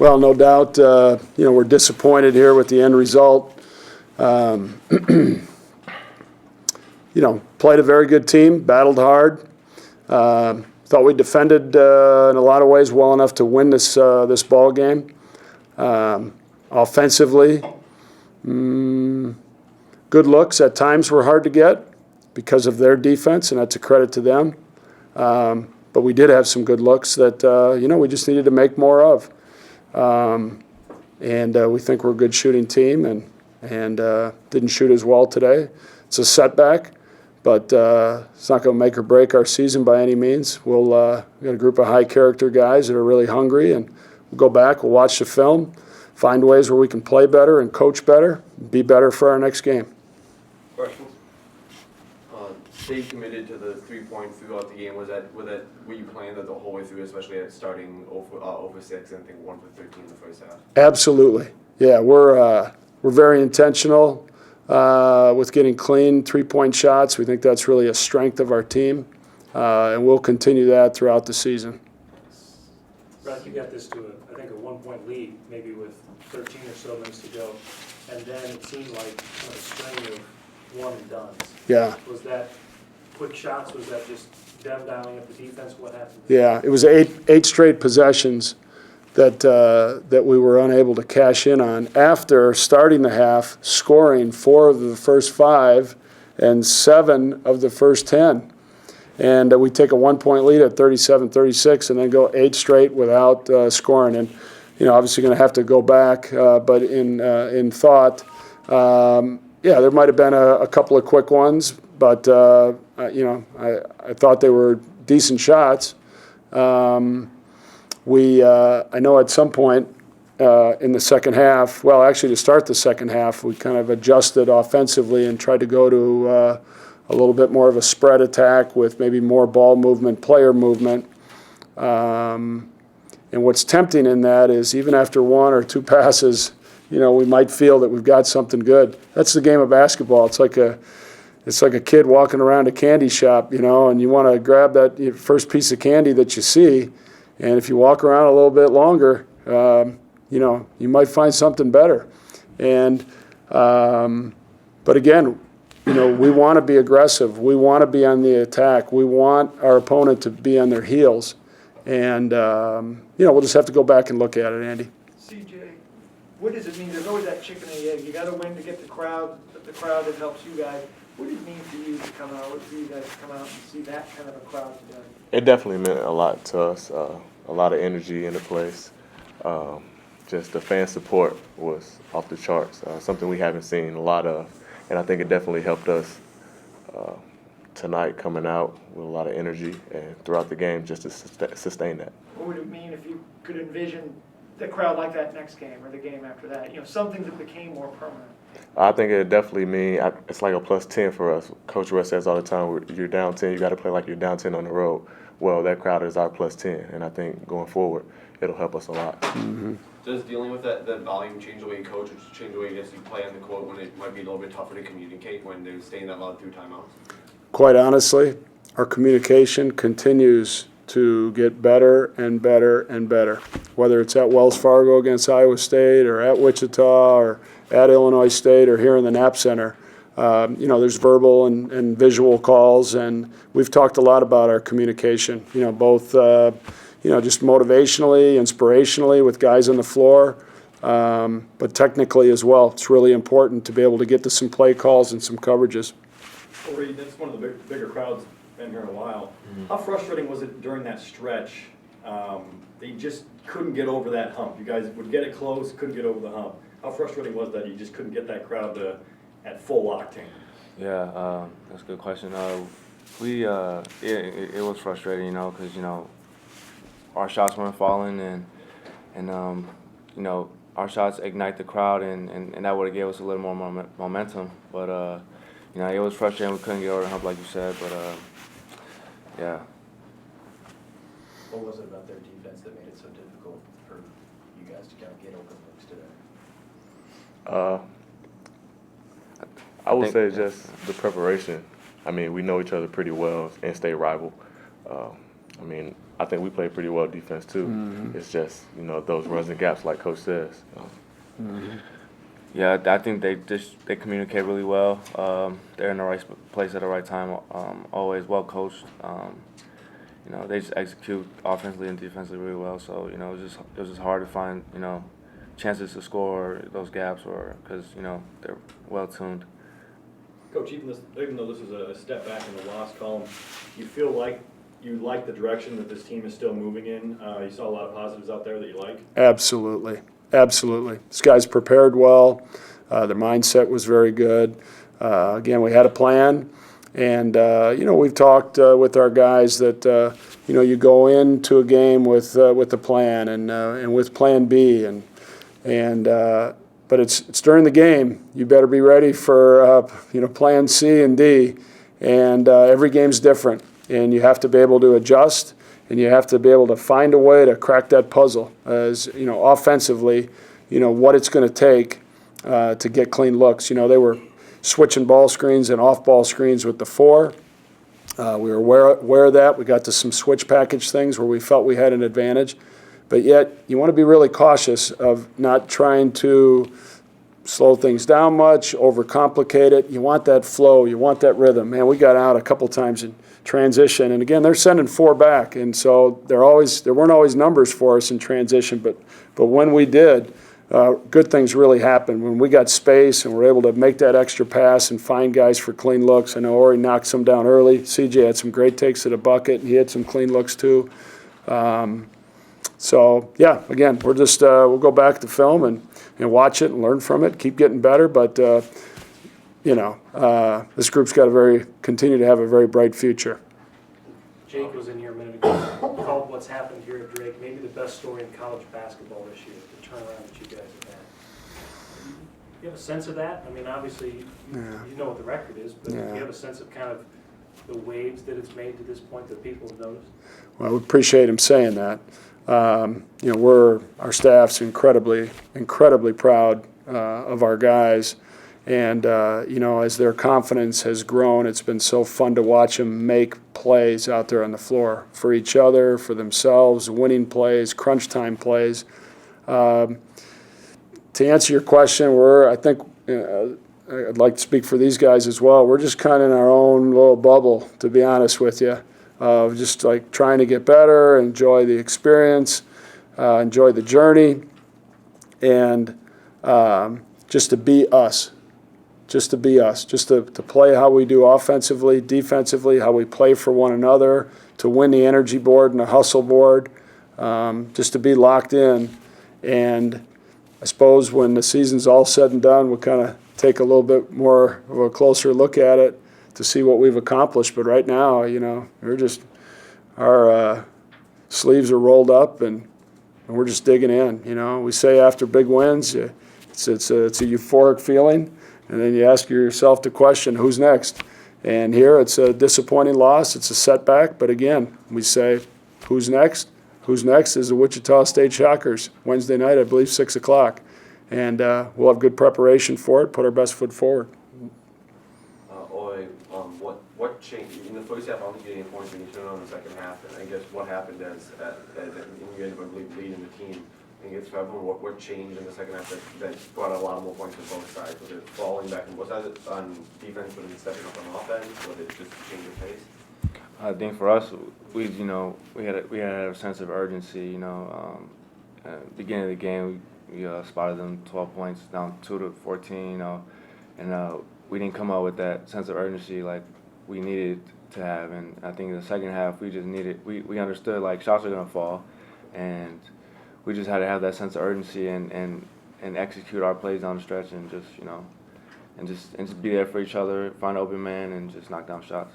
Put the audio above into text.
Well, no doubt, we're disappointed here with the end result. Played a very good team, battled hard. Thought we defended in a lot of ways well enough to win this ball game. Offensively, good looks at times were hard to get because of their defense, and that's a credit to them. But we did have some good looks that we just needed to make more of. And we think we're a good shooting team, and didn't shoot as well today. It's a setback, but it's not going to make or break our season by any means. We've got a group of high-character guys that are really hungry, and we'll go back, we'll watch the film, find ways where we can play better and coach better, be better for our next game. Questions? Stay committed to the 3 points throughout the game. Was that what you planned the whole way through, especially at starting 0 for 6 and I think 1 for 13 in the first half? Absolutely. Yeah, we're very intentional with getting clean 3-point shots. We think that's really a strength of our team, and we'll continue that throughout the season. Brock, you got this to I think a 1-point lead, maybe with 13 or so minutes to go, and then it seemed like a string of one and dones. Yeah. Was that quick shots? Was that just them dialing up the defense? What happened? Yeah, it was eight straight possessions that we were unable to cash in on after starting the half, scoring 4 of the first 5 and 7 of the first 10. And we take a 1-point lead at 37-36 and then go 8 straight without scoring. And, obviously going to have to go back, but in thought, there might have been a couple of quick ones, but, I thought they were decent shots. I know at some point in the second half, well, actually to start the second half, we kind of adjusted offensively and tried to go to a little bit more of a spread attack with maybe more ball movement, player movement. And what's tempting in that is even after 1 or 2 passes, we might feel that we've got something good. That's the game of basketball. It's like a kid walking around a candy shop, and you want to grab that first piece of candy that you see. And if you walk around a little bit longer, you might find something better. And but again, we want to be aggressive. We want to be on the attack. We want our opponent to be on their heels. And we'll just have to go back and look at it, Andy. CJ, what does it mean? There's always that chicken and the egg. You got to win to get the crowd that helps you guys. What did it mean for you to come out, for you guys to come out and see that kind of a crowd today? It definitely meant a lot to us. A lot of energy in the place. Just the fan support was off the charts. Something we haven't seen a lot of, and I think it definitely helped us tonight coming out with a lot of energy and throughout the game just to sustain that. What would it mean if you could envision the crowd like that next game or the game after that? Something that became more permanent. I think it definitely mean it's like a +10 for us. Coach Russ says all the time, you're down 10, you got to play like you're down 10 on the road. Well, that crowd is our +10, and I think going forward, it'll help us a lot. Mm-hmm. Does dealing with that volume change the way you coach, or change the way you play on the court when it might be a little bit tougher to communicate when they're staying that loud through timeouts? Quite honestly, our communication continues to get better and better and better, whether it's at Wells Fargo against Iowa State or at Wichita or at Illinois State or here in the Knapp Center. There's verbal and visual calls, and we've talked a lot about our communication, both just motivationally, inspirationally with guys on the floor, but technically as well. It's really important to be able to get to some play calls and some coverages. Well, Reed, that's one of the bigger crowds been here in a while. Mm-hmm. How frustrating was it during that stretch? They just couldn't get over that hump. You guys would get it close, couldn't get over the hump. How frustrating was that you just couldn't get that crowd at full octane? Yeah, that's a good question. It was frustrating, because our shots weren't falling, and our shots ignite the crowd, and that would have gave us a little more momentum. But it was frustrating. We couldn't get over the hump, like you said. But yeah. What was it about their defense that made it so difficult for you guys to kind of get open looks today? I would say just the preparation. I mean, we know each other pretty well, in-state rival. I mean, I think we played pretty well defense too. It's just, you know, those runs and gaps like Coach says. Yeah, I think they communicate really well. They're in the right place at the right time. Always well coached. You know, they just execute offensively and defensively really well. So you know, it was just hard to find, you know, chances to score those gaps, or because you know they're well tuned. Coach, even though this is a step back in the loss column, you feel like you like the direction that this team is still moving in? You saw a lot of positives out there that you like? Absolutely. Absolutely. These guys prepared well. Their mindset was very good. Again, we had a plan. And, you know, we've talked with our guys that, you know, you go into a game with a plan and with plan B. But it's during the game. You better be ready for, you know, plan C and D. And every game's different. And you have to be able to adjust, and you have to be able to find a way to crack that puzzle as, you know, offensively, you know, what it's going to take to get clean looks. You know, they were switching ball screens and off-ball screens with the 4. We were aware of that. We got to some switch package things where we felt we had an advantage. But yet, you want to be really cautious of not trying to slow things down much, overcomplicate it. You want that flow. You want that rhythm. Man, we got out a couple times in transition. And again, they're sending 4 back. And so there weren't always numbers for us in transition. But when we did, good things really happened. When we got space and were able to make that extra pass and find guys for clean looks. I know Ori knocked some down early. CJ had some great takes to the bucket, and he had some clean looks too. So, yeah, again, we're just we'll go back to film and watch it and learn from it, keep getting better. But, you know, this group's got continue to have a very bright future. Jake was in here a minute ago, called what's happened here at Drake maybe the best story in college basketball this year, the turnaround that you guys have had. You have a sense of that? I mean, obviously, you know what the record is, but do you have a sense of kind of the waves that it's made to this point that people have noticed? Well, we appreciate him saying that. You know, our staff's incredibly proud of our guys. And, you know, as their confidence has grown, it's been so fun to watch them make plays out there on the floor for each other, for themselves, winning plays, crunch time plays. To answer your question, I think I'd like to speak for these guys as well. We're just kind of in our own little bubble, to be honest with you. Just like trying to get better, enjoy the experience, enjoy the journey, and just to be us. Just to be us, just to play how we do offensively, defensively, how we play for one another, to win the energy board and the hustle board, just to be locked in. And I suppose when the season's all said and done, we'll kind of take a little bit more of a closer look at it to see what we've accomplished. But right now, you know, our sleeves are rolled up and we're just digging in. You know, we say after big wins, it's a euphoric feeling. And then you ask yourself the question, who's next? And here it's a disappointing loss. It's a setback. But again, we say, who's next? Who's next is the Wichita State Shockers. Wednesday night, I believe, 6 o'clock. And we'll have good preparation for it, put our best foot forward. What changed? In the first half, I don't think you had any points when you turned on the second half. And I guess what happened as you ended up leading the team? I guess what changed in the second half that brought a lot more points on both sides? Was it falling back? Was that on defense, but stepping up on offense? Was it just a change of pace? I think for us, we had a sense of urgency. You know, beginning of the game, we spotted them 12 points down 2-14. You know, and we didn't come out with that sense of urgency like we needed to have. And I think in the second half, we just needed. We understood like shots are gonna fall, and we just had to have that sense of urgency and execute our plays down the stretch and just, you know, and just be there for each other, find an open man, and just knock down shots.